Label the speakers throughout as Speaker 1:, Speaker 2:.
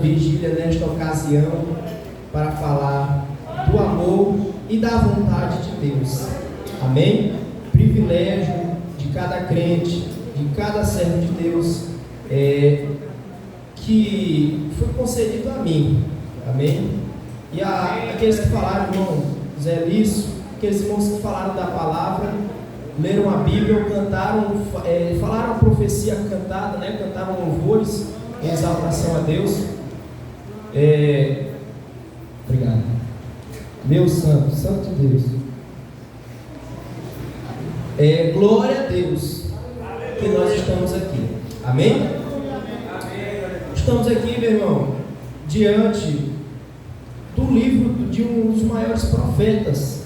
Speaker 1: vigília nesta ocasião para falar do amor e da vontade de Deus. Amém? Privilégio de cada crente, de cada servo de Deus, que foi concedido a mim. Amém? E aqueles que falaram, irmão Zé Lício, aqueles irmãos que falaram da palavra, leram a Bíblia, cantaram, falaram a profecia cantada, né? Cantaram louvores em exaltação a Deus. Obrigado. Meu santo, santo Deus. Glória a Deus que nós estamos aqui. Amém? Estamos aqui, meu irmão, diante do livro de um dos maiores profetas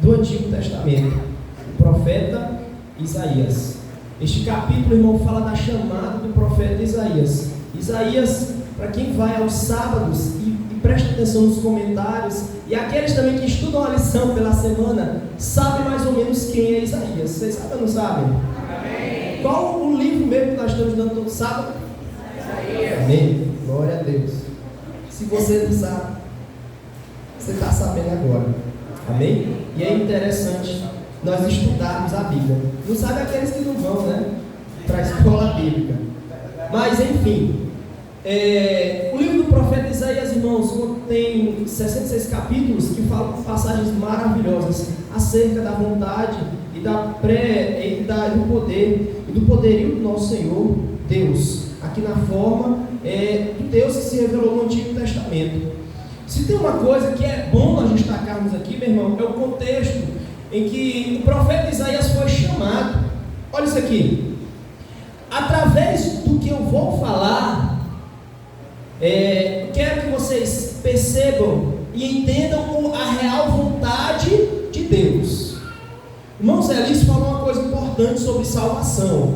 Speaker 1: do Antigo Testamento, o profeta Isaías. Este capítulo, irmão, fala da chamada do profeta Isaías. Isaías, para quem vai aos sábados e presta atenção nos comentários, e aqueles também que estudam a lição pela semana, sabem mais ou menos quem é Isaías. Vocês sabem ou não sabem? Amém. Qual o livro mesmo que nós estamos dando todo sábado? Isaías. Amém. Glória a Deus. Se você não sabe, você está sabendo agora. Amém? E é interessante nós estudarmos a Bíblia. Não sabe aqueles que não vão, né? Para a escola bíblica. Mas, enfim, o livro do profeta Isaías, irmãos, contém 66 capítulos que falam passagens maravilhosas acerca da vontade e do poder e do poderio do nosso Senhor Deus, aqui na forma do Deus que se revelou no Antigo Testamento. Se tem uma coisa que é bom nós destacarmos aqui, meu irmão, é o contexto em que o profeta Isaías foi chamado. Olha isso aqui. Através do que eu vou falar, quero que vocês percebam e entendam a real vontade de Deus. Irmão Zé Lício falou uma coisa importante sobre salvação.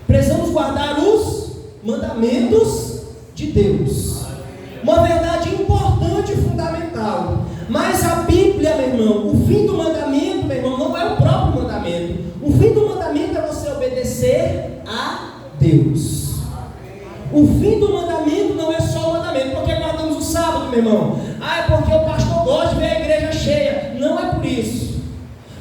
Speaker 1: Precisamos guardar os mandamentos de Deus. Uma verdade importante e fundamental. Mas a Bíblia, meu irmão, o fim do mandamento, meu irmão, não é o próprio mandamento. O fim do mandamento é você obedecer a Deus. O fim do mandamento não é só o mandamento. Porque guardamos o sábado, meu irmão? É porque o pastor gosta de ver a igreja cheia. Não é por isso.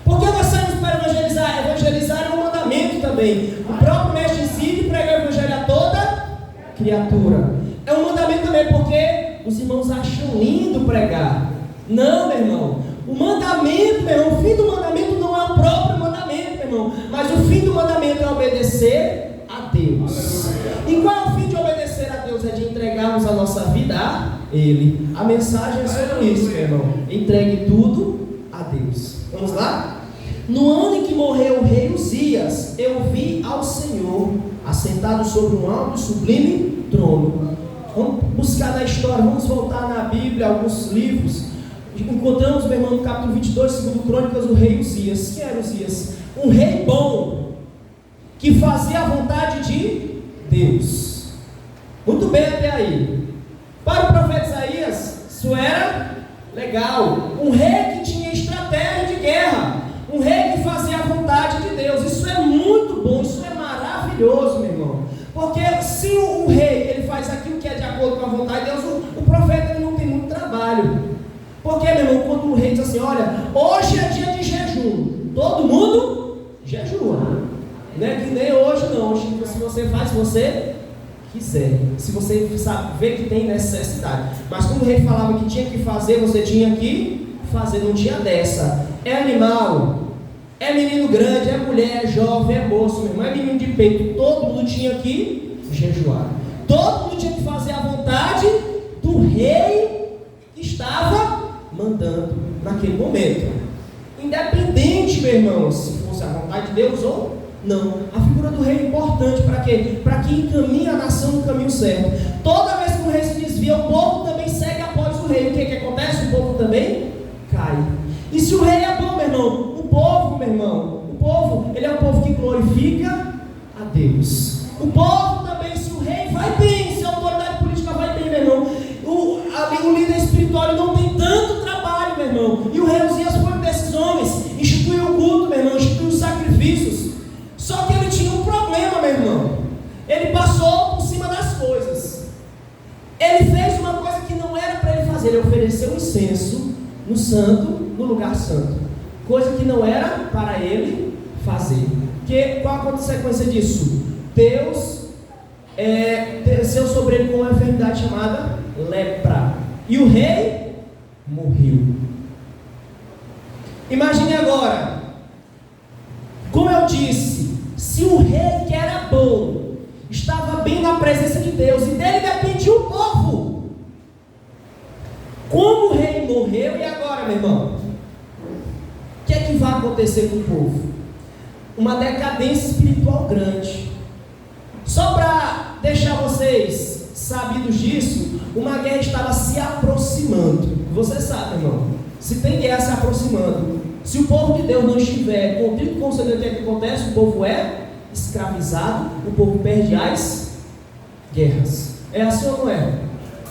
Speaker 1: Porque nós saímos para evangelizar. Evangelizar é um mandamento também. O próprio mestre ensina e prega o evangelho a toda criatura. É um mandamento também porque os irmãos acham lindo pregar. Não, meu irmão. O mandamento, meu irmão, o fim do mandamento não é o próprio mandamento, meu irmão. Mas o fim do mandamento é obedecer a Deus. E qual é o fim de obedecer a Deus? É de entregarmos a nossa vida a Ele. A mensagem é sobre isso, meu irmão. Entregue tudo a Deus. Vamos lá? No ano em que morreu o rei Uzias, eu vi ao Senhor assentado sobre um alto e sublime trono. Vamos buscar na história, vamos voltar na Bíblia, alguns livros. Encontramos, meu irmão, no capítulo 22, segundo Crônicas, o rei Uzias. Quem era Uzias? Um rei bom, que fazia a vontade de Deus. Muito bem até aí. Para o profeta Isaías, isso era legal. Um rei que tinha estratégia de guerra. Um rei que fazia a vontade de Deus. Isso é muito bom, isso é maravilhoso, meu irmão. Porque se o rei ele faz aquilo que é de acordo com a vontade de Deus, o profeta ele não tem muito trabalho. Porque, meu irmão, quando o rei diz assim, olha, hoje é dia de jejum, todo mundo jejua. Não é que nem hoje não, hoje se você faz, se você quiser, se você sabe, vê que tem necessidade. Mas quando o rei falava que tinha que fazer, você tinha que fazer, não tinha dessa. É animal, é menino grande, é mulher, é jovem, é moço, meu irmão, é menino de peito, todo mundo tinha que jejuar. Todo mundo tinha que fazer a vontade do rei que estava mandando naquele momento. Independente, meu irmão, se fosse a vontade de Deus ou não. A figura do rei é importante para quê? Para que encaminhe a nação no caminho certo. Toda vez que o rei se desvia, o povo também segue após o rei. O que acontece? O povo também cai. E se o rei é bom, meu irmão, o povo, meu irmão, o povo, ele é um povo que glorifica a Deus. O povo também, se o rei vai bem, se a autoridade política vai bem, meu irmão, o líder espiritual não tem tanto trabalho, meu irmão. E o rei Uzias foi um desses homens, instituiu o culto, meu irmão, instituiu os sacrifícios. Só que ele tinha um problema, meu irmão. Ele passou por cima das coisas. fazer? Ele ofereceu um incenso no santo, no lugar santo, coisa que não era para ele fazer. Qual a consequência disso? Deus desceu sobre ele com uma enfermidade chamada lepra, e o rei morreu. Imagine agora, como eu disse, se o rei que era bom estava bem na presença de Deus, e dele dependia o povo, como o rei morreu, e agora, meu irmão? O que é que vai acontecer com o povo? Uma decadência espiritual grande. Só para deixar vocês sabidos disso, uma guerra estava se aproximando. Você sabe, irmão, se tem guerra se aproximando, se o povo de Deus não estiver contrito com o Senhor, o que acontece? O povo é escravizado, o povo perde as guerras. É assim ou não é?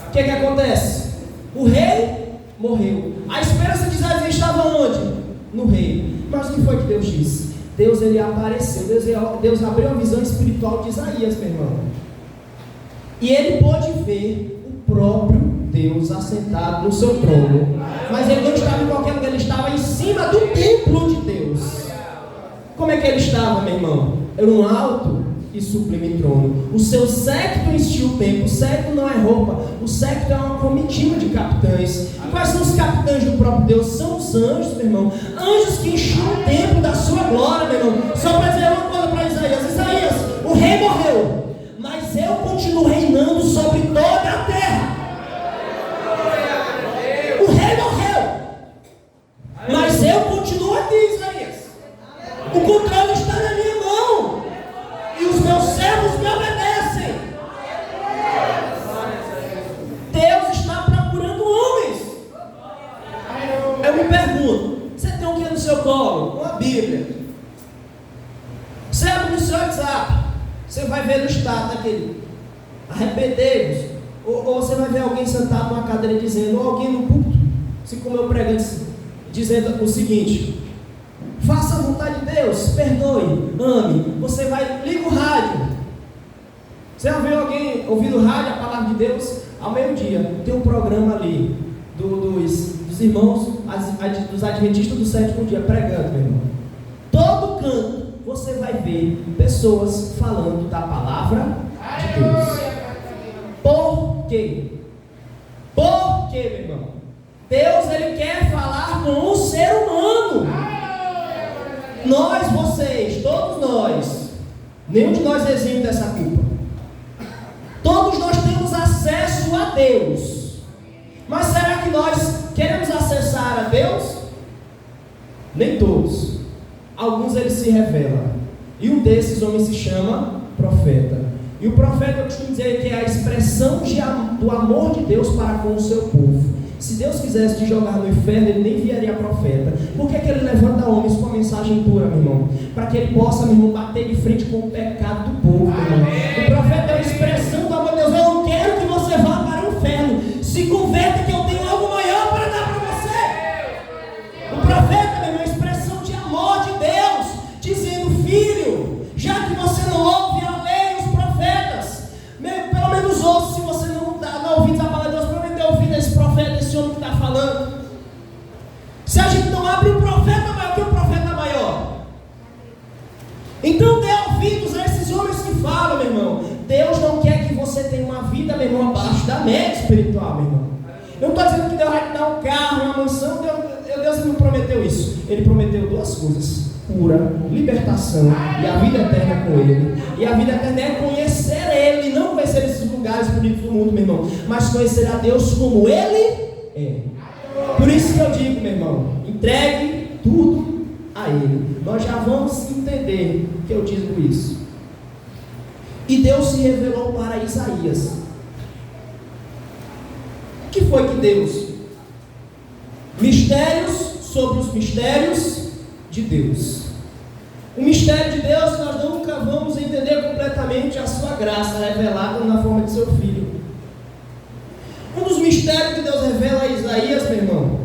Speaker 1: O que que acontece? O rei morreu. A esperança de Isaías estava onde? No rei. Mas o que foi que Deus disse? Deus ele apareceu, Deus abriu a visão espiritual de Isaías, meu irmão. E ele pôde ver o próprio Deus assentado no seu trono. Mas ele não estava em qualquer lugar, ele estava em cima do templo de Deus. Como é que ele estava, meu irmão? Era um alto e sublime trono. O seu séquito enchia o templo. O séquito não é roupa, o séquito é uma comitiva de capitães. E quais são os capitães do próprio Deus? São os anjos, meu irmão. Anjos que enchiam o templo da sua glória, meu irmão. Só para dizer uma coisa para Isaías: Isaías, o rei morreu, mas eu continuo reinando sobre toda a terra. O rei morreu, mas eu continuo aqui, Isaías. O controle está na minha mão, e os meus servos me obedecem. Deus está procurando homens. Eu me pergunto, você tem o que no seu colo? Uma Bíblia. Você abre no seu WhatsApp, você vai ver no status aquele: arrependei-vos. Ou você vai ver alguém sentado numa cadeira dizendo, ou alguém no púlpito, assim como eu pregando, dizendo o seguinte: faça a vontade de Deus, perdoe, ame. Você vai, liga o rádio. Você já viu alguém ouvindo o rádio, a palavra de Deus? Ao meio-dia, tem um programa ali dos irmãos, dos adventistas do sétimo dia, pregando, meu irmão. Todo canto você vai ver pessoas falando da palavra de Deus. Por quê? Por quê, meu irmão? Deus, ele quer falar com o ser humano. Nós, vocês, todos nós, nenhum de nós exime dessa culpa. Todos nós temos acesso a Deus. Mas será que nós queremos acessar a Deus? Nem todos. Alguns ele se revela. E um desses homens se chama profeta. E o profeta, eu costumo dizer que é a expressão do amor de Deus para com o seu povo. Se Deus quisesse te jogar no inferno, ele nem enviaria profeta. Por que ele levanta homens com a mensagem pura, meu irmão? Para que ele possa, meu irmão, bater de frente com o pecado do povo, meu irmão. O profeta é a expressão do amor de Deus. Eu não quero que você vá para o inferno. Se converta, que eu tenho algo maior para dar para você. O profeta, meu irmão, é a expressão de amor de Deus, dizendo: filho, já que você não ouve a lei, os profetas, pelo menos ouça. Se você não dá ouvidos à palavra de Deus, pelo menos dê ouvido a esse profeta, esse homem que está falando. Se a gente não abre o profeta maior, que o profeta maior? Então dê ouvidos a esses homens que falam, meu irmão. Deus não quer que você tenha uma vida, meu irmão, abaixo da média espiritual, meu irmão. Eu não estou dizendo que Deus vai te dar um carro, uma mansão. Deus não prometeu isso. Ele prometeu duas coisas: cura, libertação e a vida eterna com Ele. E a vida eterna é conhecer Ele, não conhecer esses lugares bonitos do mundo, meu irmão, mas conhecer a Deus como Ele é. Por isso que eu digo, meu irmão, entregue tudo a Ele. Nós já vamos entender que eu digo isso. E Deus se revelou para Isaías. O que foi que Deus? Mistérios sobre os mistérios de Deus. O mistério de Deus, nós nunca vamos entender completamente a sua graça revelada na forma de seu Filho. Um dos mistérios que Deus revela a Isaías, meu irmão,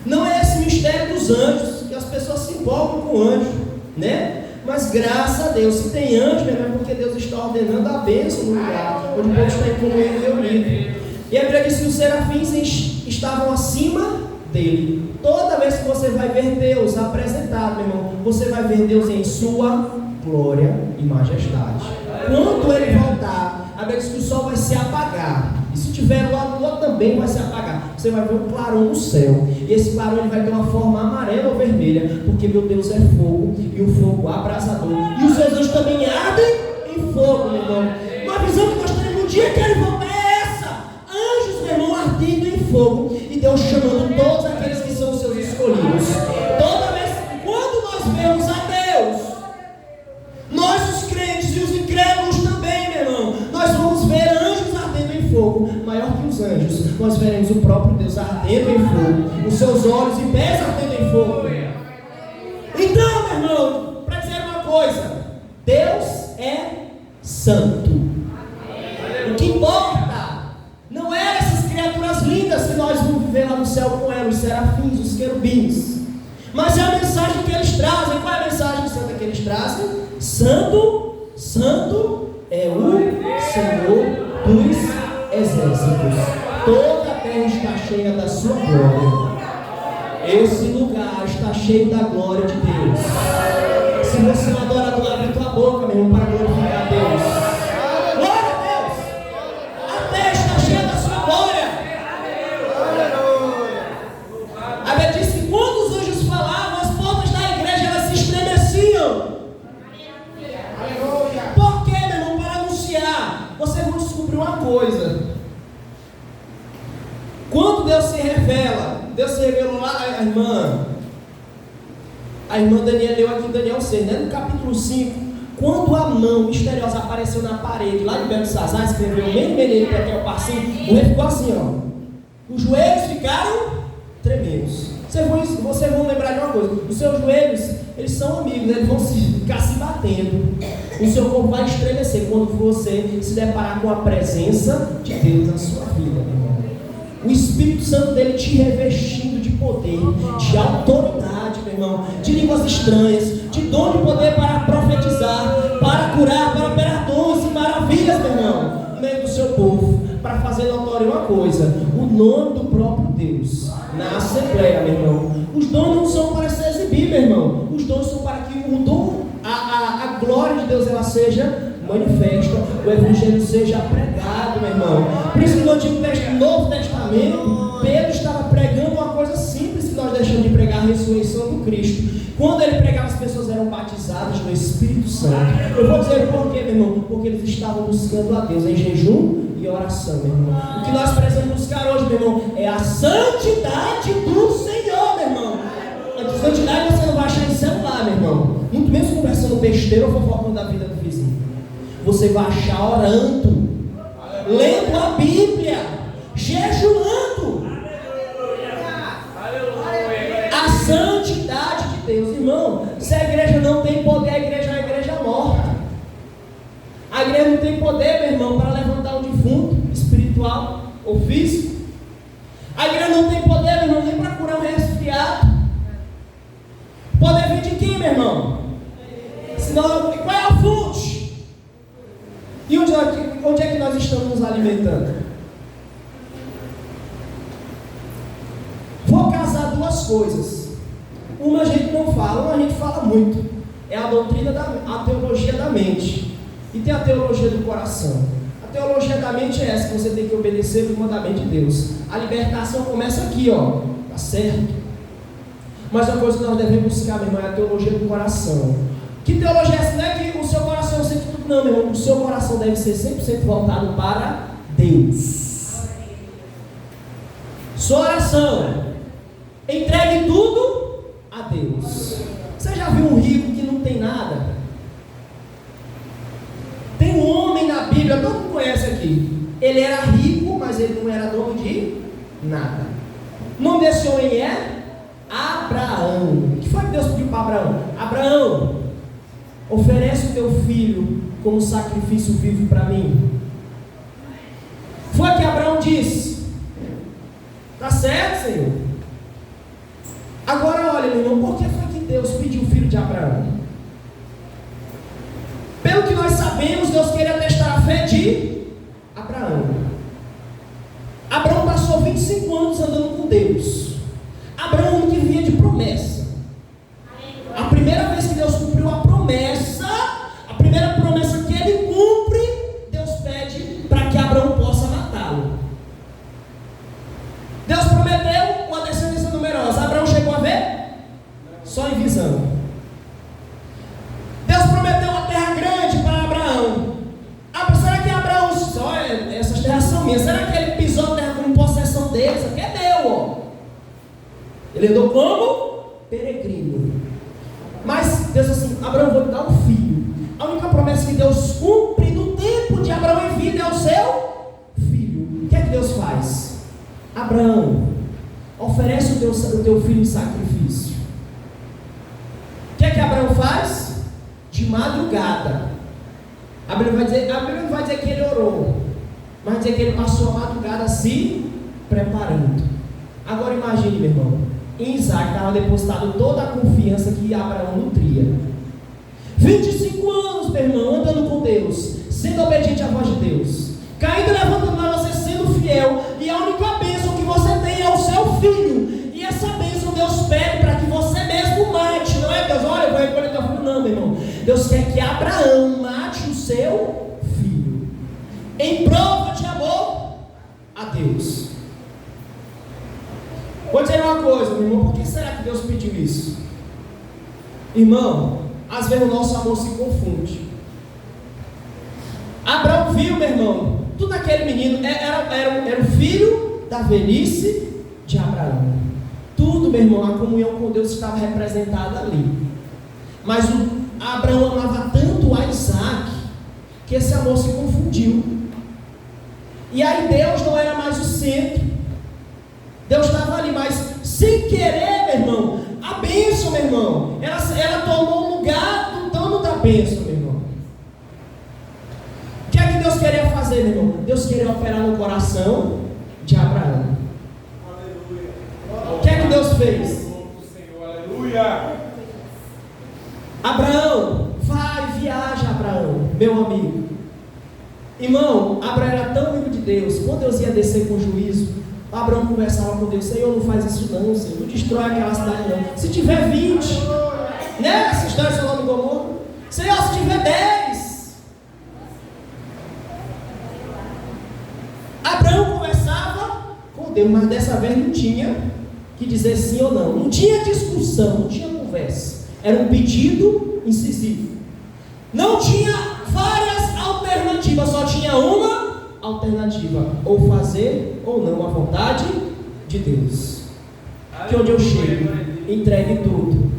Speaker 1: não é esse mistério dos anjos, que as pessoas se empolgam com o anjo, né? Mas graças a Deus, se tem anjo, meu irmão, é porque Deus está ordenando a bênção no lugar onde o povo está em comunhão reunido. E a Bíblia diz que os serafins estavam acima dele. Toda vez que você vai ver Deus apresentado, meu irmão, você vai ver Deus em sua glória e majestade. Quando ele voltar, a Bíblia diz que o sol vai se apagar. E se tiver lua, a lua também vai se apagar. Você vai ver um clarão no céu. E esse clarão ele vai ter uma forma amarela ou vermelha, porque meu Deus é fogo, e o fogo abrasador. E os seus anjos também ardem em fogo, meu irmão. Uma visão que nós temos no dia que ele voltar é essa: anjos, meu irmão, ardendo em fogo, e Deus chamando todos aqueles que são os seus escolhidos. Toda vez, quando nós vemos a Deus, nós os crentes e os incrédulos também, meu irmão, nós vamos ver anjos ardendo em fogo, maior que os anjos. Nós veremos o próprio Deus ardendo em fogo, os seus olhos e pés ardendo em fogo. Então, meu irmão, para dizer uma coisa, Deus é santo. O que importa não é essas criaturas lindas que nós vamos viver lá no céu com elas, os serafins, os querubins, mas é a mensagem que eles trazem. Qual é a mensagem santa que eles trazem? Santo, santo é o Senhor dos exércitos. Toda a terra está cheia da sua glória. Esse lugar está cheio da glória de Deus. Se você é um adorador, abre tua boca, meu irmão, para glorificar a Deus. Glória a Deus! A terra está cheia da sua glória. A Bíblia diz que quando os anjos falavam, as portas da igreja elas se estremeciam. Por quê, meu irmão? Para anunciar. Vocês vão descobrir uma coisa. Quando Deus se revela, Deus se revelou lá a irmã Daniela leu aqui em Daniel 6, né? No capítulo 5, quando a mão misteriosa apareceu na parede, lá de Beltesazar, escreveu Mene, Tekel, Parsim, o rei ficou assim, ó. Os joelhos ficaram tremendos. Vocês vão lembrar de uma coisa: os seus joelhos, eles são amigos, eles vão ficar se batendo. O seu corpo vai estremecer quando você se deparar com a presença de Deus na sua vida, meu irmão. O Espírito Santo dele te revestindo de poder, de autoridade, meu irmão, de línguas estranhas, de dom de poder para profetizar, para curar, para operar dons e maravilhas, meu irmão, no meio do seu povo, para fazer notório uma coisa: o nome do próprio Deus na Assembleia, meu irmão. Os dons não são para se exibir, meu irmão. Os dons são para que o dom, a glória de Deus, ela seja manifesta, o Evangelho seja pregado, meu irmão. Por isso que no Novo Testamento, Pedro estava pregando uma coisa simples que nós deixamos de pregar: a ressurreição do Cristo. Quando ele pregava, as pessoas eram batizadas no Espírito Santo. Eu vou dizer por quê, meu irmão? Porque eles estavam buscando a Deus em jejum e oração, meu irmão. O que nós precisamos buscar hoje, meu irmão, é a santidade do Senhor, meu irmão. A santidade você não vai achar em celular, meu irmão, muito menos conversando besteira ou fofocando da vida do vizinho. Você vai achar orando, lendo a Bíblia, jejuando. A santidade de Deus, irmão. Se a igreja não tem poder, a igreja é uma igreja morta. A igreja não tem poder, meu irmão, para levantar um defunto espiritual ou físico. A igreja não tem poder, meu irmão, nem para curar um resfriado. Poder vir de quem, meu irmão? Senão, qual é a fonte? E onde é que nós estamos nos alimentando? Vou casar duas coisas. Uma a gente não fala, uma a gente fala muito. É a doutrina, a teologia da mente. E tem a teologia do coração. A teologia da mente é essa, que você tem que obedecer o mandamento de Deus. A libertação começa aqui, ó. Tá certo? Mas a coisa que nós devemos buscar, meu irmão, é a teologia do coração. Que teologia é essa? Não é que o seu coração é sempre tudo, não, meu irmão. O seu coração deve ser 100% voltado para Deus. Sua oração, entregue tudo a Deus. Você já viu um rico que não tem nada? Tem um homem na Bíblia, todo mundo conhece aqui. Ele era rico, mas ele não era dono de nada. O nome desse homem é Abraão. O que foi que Deus pediu para Abraão? Abraão, oferece o teu filho como sacrifício vivo para mim. Foi que Abraão disse: tá certo, Senhor. Agora olha, meu irmão, por que foi que Deus pediu o filho de Abraão? Pelo que nós sabemos, Deus queria testar a fé de Abraão. 25 anos andando com Deus. Abraão que via de promessa. A primeira vez que Deus cumpriu a promessa, a primeira promessa que ele cumpre, Deus pede para que Abraão possa matá-lo. Deus prometeu uma descendência numerosa. Abraão chegou a ver? Só em visão. Deus prometeu uma terra grande para Abraão. Será que Abraão, só essas terras são minhas, será que ele pisou a terra como possessão deles? Aqui é meu, ó. Ele andou como? Peregrino. Mas Deus assim, Abraão, vou te dar um filho. A única promessa que Deus cumpre no tempo de Abraão em vida é o seu filho. O que é que Deus faz? Abraão, oferece o teu filho em sacrifício. O que é que Abraão faz? De madrugada. A Bíblia não vai dizer que ele orou, mas dizer que ele passou a madrugada se preparando. Agora imagine, meu irmão, em Isaac estava depositado toda a confiança que Abraão nutria. 25 anos, meu irmão, andando com Deus, sendo obediente à voz de Deus, caindo e levantando, mas você sendo fiel, e a única bênção que você tem é o seu filho. E essa bênção Deus pede para que você mesmo mate, não é Deus? Olha, eu vou recolher teu filho, não, meu irmão. Deus quer que Abraão mate o seu filho, em prova de amor a Deus. Vou dizer uma coisa, meu irmão, por que será que Deus pediu isso? Irmão, às vezes o nosso amor se confunde. Abraão viu, meu irmão, tudo aquele menino, era o filho da velhice de Abraão. Tudo, meu irmão, a comunhão com Deus estava representada ali. Mas Abraão amava tanto a Isaac, que esse amor se confundiu. E aí Deus não era mais o centro. Deus estava ali, mas sem querer, meu irmão, a bênção, meu irmão, ela tomou o lugar do dono da bênção, meu irmão. O que é que Deus queria fazer, meu irmão? Deus queria operar no coração de Abraão. Aleluia. O que é que Deus fez? Aleluia. Abraão, vai, viaja, Abraão, meu amigo. Irmão, Abraão era tão amigo de Deus, quando Deus ia descer com juízo, Abraão conversava com Deus: Senhor, não faz isso não, Senhor, não destrói aquela cidade não. Se tiver 20, né? Essa história de Sodoma e Gomorra. Senhor, se tiver 10. Abraão conversava com Deus, mas dessa vez não tinha que dizer sim ou não. Não tinha discussão, não tinha conversa. Era um pedido incisivo. Não tinha várias alternativas, só tinha uma alternativa: ou fazer ou não a vontade de Deus. Que onde eu chego, entregue tudo.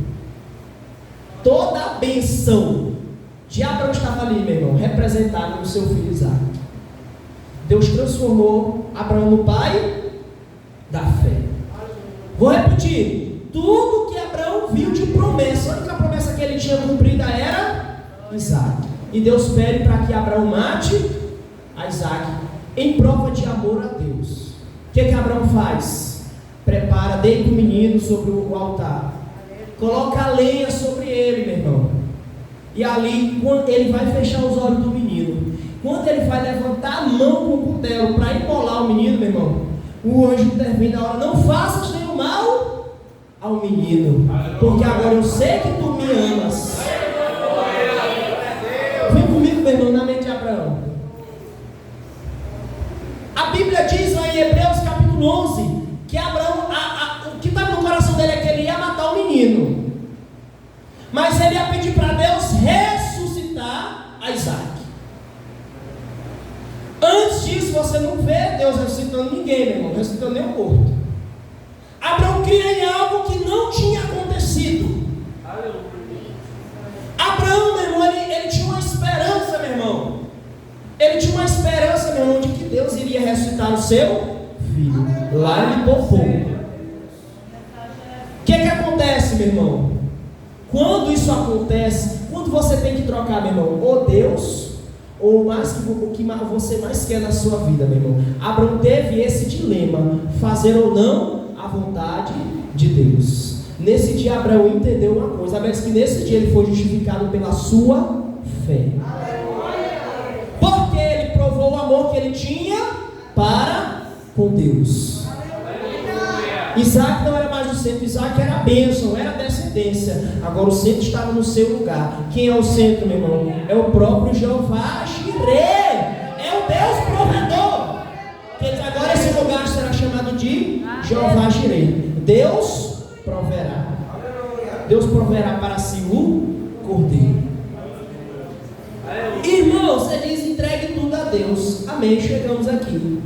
Speaker 1: Toda a benção de Abraão estava ali, meu irmão, representada no seu filho Isaac. Deus transformou Abraão no pai da fé. Vou repetir: tudo que Abraão viu de promessa, a única promessa que ele tinha cumprida era Isaac. E Deus pede para que Abraão mate a Isaac em prova de amor a Deus. O que Abraão faz? Prepara, deita o menino sobre o altar, coloca a lenha sobre ele, meu irmão, e ali, quando ele vai fechar os olhos do menino, quando ele vai levantar a mão com o cutelo para imolar o menino, meu irmão, o anjo intervém na hora: não faças nenhum mal ao menino, porque agora eu sei que tu me amas. Vem comigo, meu irmão, na mente de Abraão. A Bíblia diz lá em Hebreus capítulo 11 que Abraão, o que estava no coração dele é que ele ia matar o menino, mas ele ia pedir para Deus ressuscitar a Isaac. Antes disso, você não vê Deus ressuscitando ninguém, meu irmão, ressuscitando nem o morto. Abraão cria em algo que não tinha acontecido. Abraão, meu irmão, ele tinha uma esperança, meu irmão. Ele tinha uma esperança, meu irmão, de que Deus iria ressuscitar o seu filho. Lá ele poupou. O que acontece, meu irmão? Quando isso acontece, quando você tem que trocar, meu irmão, ou Deus, ou mais o que você mais quer na sua vida, meu irmão. Abraão teve esse dilema: fazer ou não a vontade de Deus. Nesse dia Abraão entendeu uma coisa, mas que nesse dia ele foi justificado pela sua fé. Porque ele provou o amor que ele tinha para com Deus. Isaac não era mais o centro, Isaac era a bênção, era a descendência. Agora o centro estava no seu lugar. Quem é o centro, meu irmão? É o próprio Jeová Jireh. É o Deus provedor. Que agora esse lugar será chamado de Jeová Jireh. Deus proverá. Deus proverá para si o cordeiro. Irmão, você diz: entregue tudo a Deus. Amém, chegamos aqui.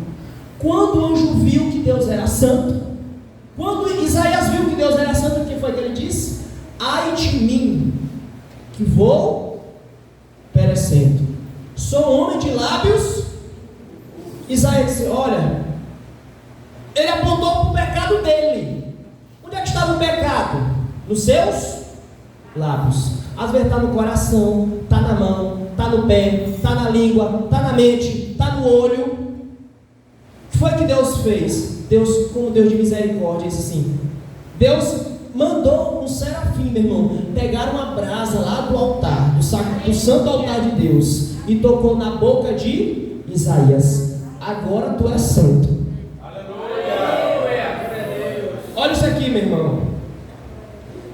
Speaker 1: Quando o anjo viu que Deus era santo, quando Isaías viu que Deus era santo, o que foi que ele disse? Ai de mim, que vou perecendo. Sou homem de lábios. Isaías disse: olha, ele apontou para o pecado dele. Onde é que estava o pecado? Nos seus lábios. Às vezes está no coração, está na mão, está no pé, está na língua, está na mente, está no olho. O que foi que Deus fez? Deus, como Deus de misericórdia, disse assim: Deus mandou um serafim, meu irmão, pegar uma brasa lá do altar, do santo altar de Deus, e tocou na boca de Isaías: agora tu és santo. Olha isso aqui, meu irmão.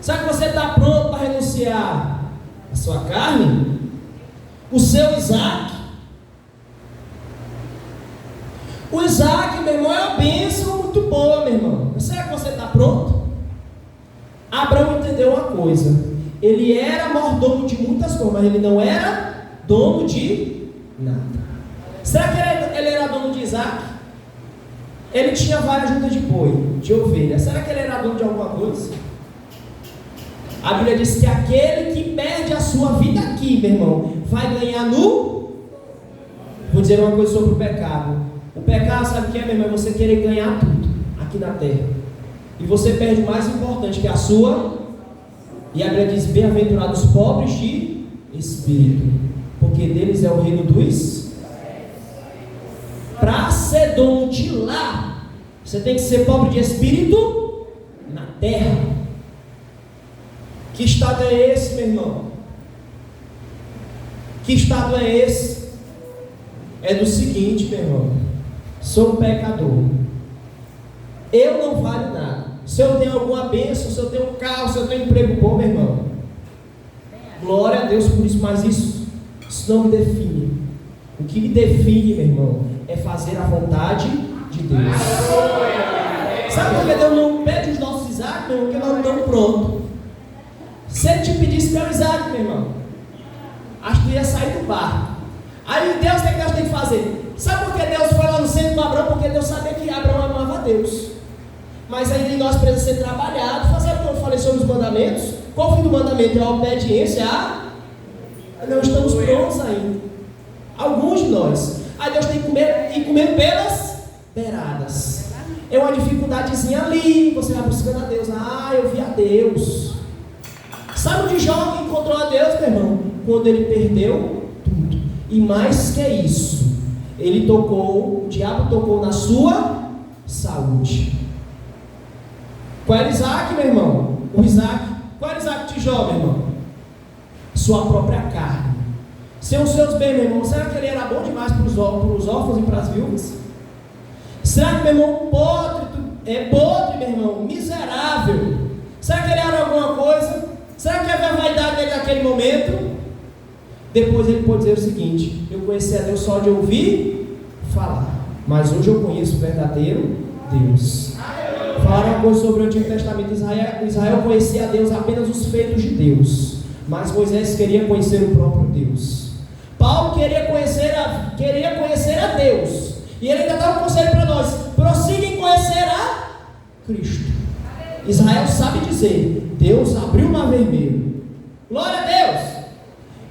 Speaker 1: Será que você está pronto para renunciar a sua carne? O seu Isaac? O Isaac, meu irmão, é uma bênção muito boa, meu irmão. Será que você está pronto? Abraão entendeu uma coisa: ele era mordomo de muitas coisas, mas ele não era dono de nada. Será que ele era dono de Isaac? Ele tinha várias juntas de boi, de ovelha. Será que ele era dono de alguma coisa? A Bíblia diz que aquele que perde a sua vida aqui, meu irmão, vai ganhar no... Vou dizer uma coisa sobre o pecado. O pecado, sabe o que é, meu irmão? É você querer ganhar tudo aqui na terra. E você perde o mais importante, que é a sua... E a Bíblia diz: bem-aventurados os pobres de espírito, porque deles é o reino dos... Para ser dono de lá, você tem que ser pobre de espírito na terra. Que estado é esse, meu irmão? Que estado é esse? É do seguinte, meu irmão: sou um pecador, eu não valho nada. Se eu tenho alguma bênção, se eu tenho um carro, se eu tenho um emprego bom, meu irmão, glória a Deus por isso, mas isso não me define. O que me define, meu irmão, é fazer a vontade de Deus. Sabe por que Deus não pede os nossos Isaac, meu irmão? Porque nós não estamos prontos. Se ele te pedisse teu Isaac, meu irmão, acho que tu ia sair do barco. Aí Deus, o que Deus tem que fazer? Sabe por que Deus foi lá no centro com Abraão? Porque Deus sabia que Abraão amava a Deus. Mas ainda em nós precisa ser trabalhado. Fazer o que eu falei sobre os mandamentos. Qual o fim do mandamento? É a obediência a... Não estamos prontos ainda. Alguns de nós. Aí Deus tem que ir comendo pelas beiradas. É uma dificuldadezinha ali. Você vai buscando a Deus. Ah, eu vi a Deus. Sabe onde Jó encontrou a Deus, meu irmão? Quando ele perdeu tudo. E mais que isso, o diabo tocou na sua saúde. Qual era Isaac, meu irmão? Qual era Isaac de Jó, meu irmão? Sua própria carne. Sem os seus bens, meu irmão, será que ele era bom demais para os órfãos e para as viúvas? Será que, meu irmão, podre, meu irmão, miserável? Será que ele era alguma coisa? Será que havia vaidade dele naquele momento? Depois ele pode dizer o seguinte: eu conheci a Deus só de ouvir falar, mas hoje eu conheço o verdadeiro Deus. Falaram uma coisa sobre o Antigo Testamento. Israel conhecia a Deus apenas os feitos de Deus, mas Moisés queria conhecer o próprio Deus. Paulo queria conhecer a Deus, e ele ainda dá um conselho para nós: prossiga em conhecer a Cristo. Israel sabe dizer: Deus abriu o mar vermelho. Glória a Deus.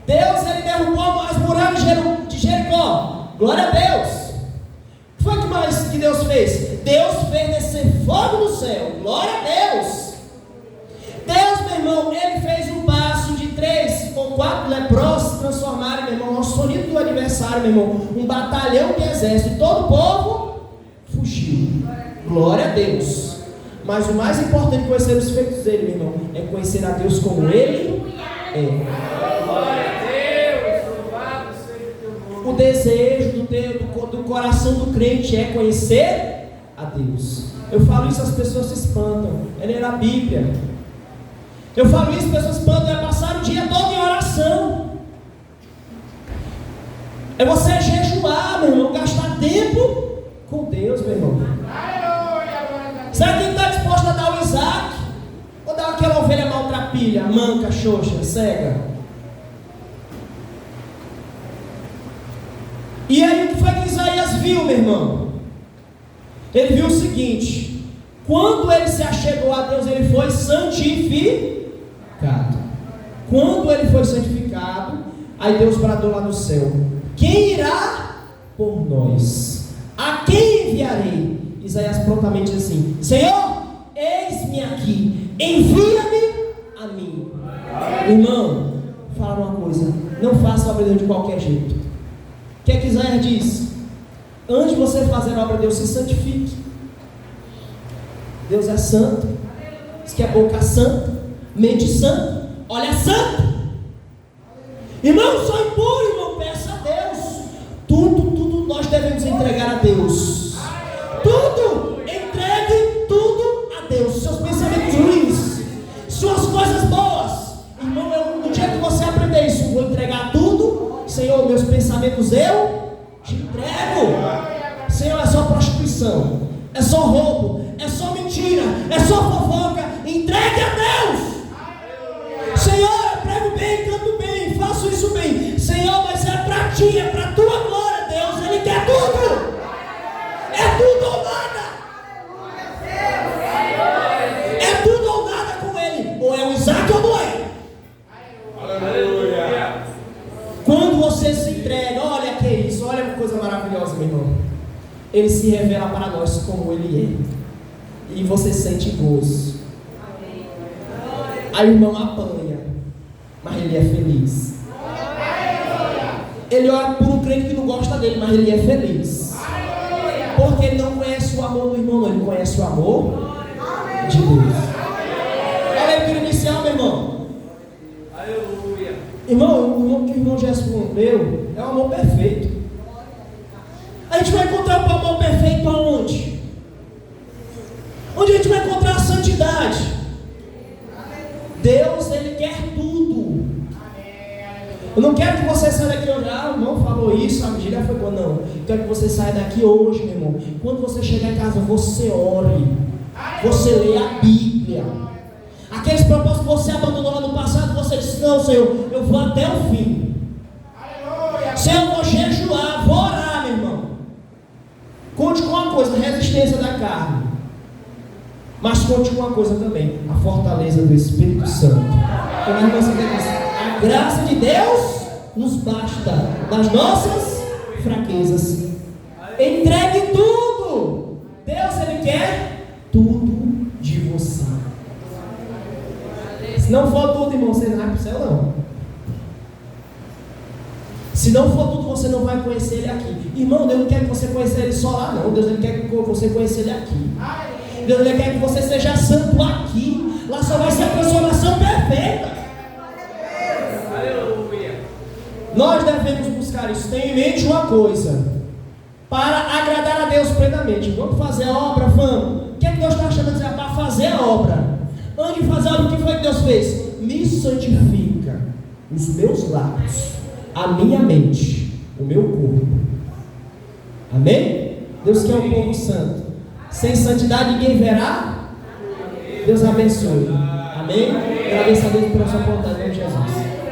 Speaker 1: Deus, ele derrubou as muralhas de Jericó. Glória a Deus. O que foi que mais que Deus fez? Deus fez descer fogo do céu. Glória a Deus. Deus, meu irmão, ele fez um passo de 3 ou 4 leprosos transformarem, meu irmão, ao sonido do aniversário, meu irmão, um batalhão de exército. Todo o povo fugiu. Glória a Deus. Mas o mais importante de conhecer os feitos dele, meu irmão, é conhecer a Deus como ele é. O desejo do coração do crente é conhecer a Deus. Eu falo isso, as pessoas se espantam. É ler a Bíblia. Eu falo isso, as pessoas se espantam. É passar o dia todo em oração. É você jejuar, meu irmão. Gastar tempo com Deus, meu irmão. Será que está disposto a dar o Isaac? Ou dar aquela ovelha maltrapilha, manca, xoxa, cega? E aí o que foi que Isaías viu, meu irmão? Ele viu o seguinte: quando ele se achegou a Deus, ele foi santificado. Quando ele foi santificado, aí Deus bradou lá no céu: quem irá por nós? A quem enviarei? Isaías prontamente diz assim: Senhor, eis-me aqui, envia-me a mim. Irmão, fala uma coisa: não faça a obra de Deus de qualquer jeito. O que é que Isaías diz? Antes de você fazer a obra de Deus, se santifique. Deus é santo. Diz que é boca santa, mente santa, olha santo. Irmão, só impor, irmão, peça a Deus. Tudo nós devemos entregar a Deus. Tudo, entregue tudo a Deus. Seus pensamentos ruins, suas coisas boas. Irmão, no dia que você aprender isso, vou entregar tudo. Senhor, meus pensamentos eu te entrego. Senhor, é só prostituição, é só roubo, é só mentira, é só fofoca. Entregue a Deus. Senhor, eu prego bem, canto bem, faço isso bem. Senhor, mas é para ti, é para tua glória, Deus. Ele quer tudo. É tudo ou nada. É tudo ou nada com ele. Ou é o Isaac ou não é. Quando você se entrega, olha que é isso, olha uma coisa maravilhosa, meu irmão. Ele se revela para nós como ele é. E você sente gozo. Aí o irmão apanha, mas ele é feliz. Ele ora por um crente que não gosta dele, mas ele é feliz. Porque ele não conhece o amor do irmão, não. Ele conhece o amor de Deus. Olha a leitura inicial, meu irmão. Irmão, o que o irmão Jesus leu é o amor perfeito. A gente vai encontrar o amor perfeito aonde? Onde a gente vai encontrar a santidade? Deus, Ele quer tudo. Eu não quero que você saia daqui hoje, o irmão falou isso, a vigília foi boa, não. Eu quero que você saia daqui hoje, meu irmão. Quando você chegar em casa, você ore. Você lê a Bíblia. Aqueles propósitos que você abandonou lá no passado, você disse: não, Senhor, eu vou até o fim. Senhor, eu vou jejuar, vou orar, meu irmão. Conte com uma coisa: resistência da carne. Mas conte com uma coisa também: a fortaleza do Espírito Santo. Como a irmã disse, a graça de Deus nos basta nas nossas fraquezas. Entregue tudo. Deus, Ele quer tudo de você. Se não for tudo, irmão, você não vai para o céu, não. Se não for tudo, você não vai conhecer Ele aqui. Irmão, Deus não quer que você conheça Ele só lá, não. Deus, Ele quer que você conheça Ele aqui. Deus, Ele quer que você seja santo aqui. Lá só vai ser a transformação perfeita. Nós devemos buscar isso. Tenha em mente uma coisa: para agradar a Deus plenamente. Vamos fazer a obra, vamos. O que é que Deus está chamando de dizer? Para fazer a obra. Antes de fazer a obra, o que foi que Deus fez? Me santifica os meus lábios, a minha mente, o meu corpo. Amém? Deus quer um povo santo. Sem santidade ninguém verá. Deus abençoe. Amém? Agradeço a Deus pela sua vontade, em nome de Jesus.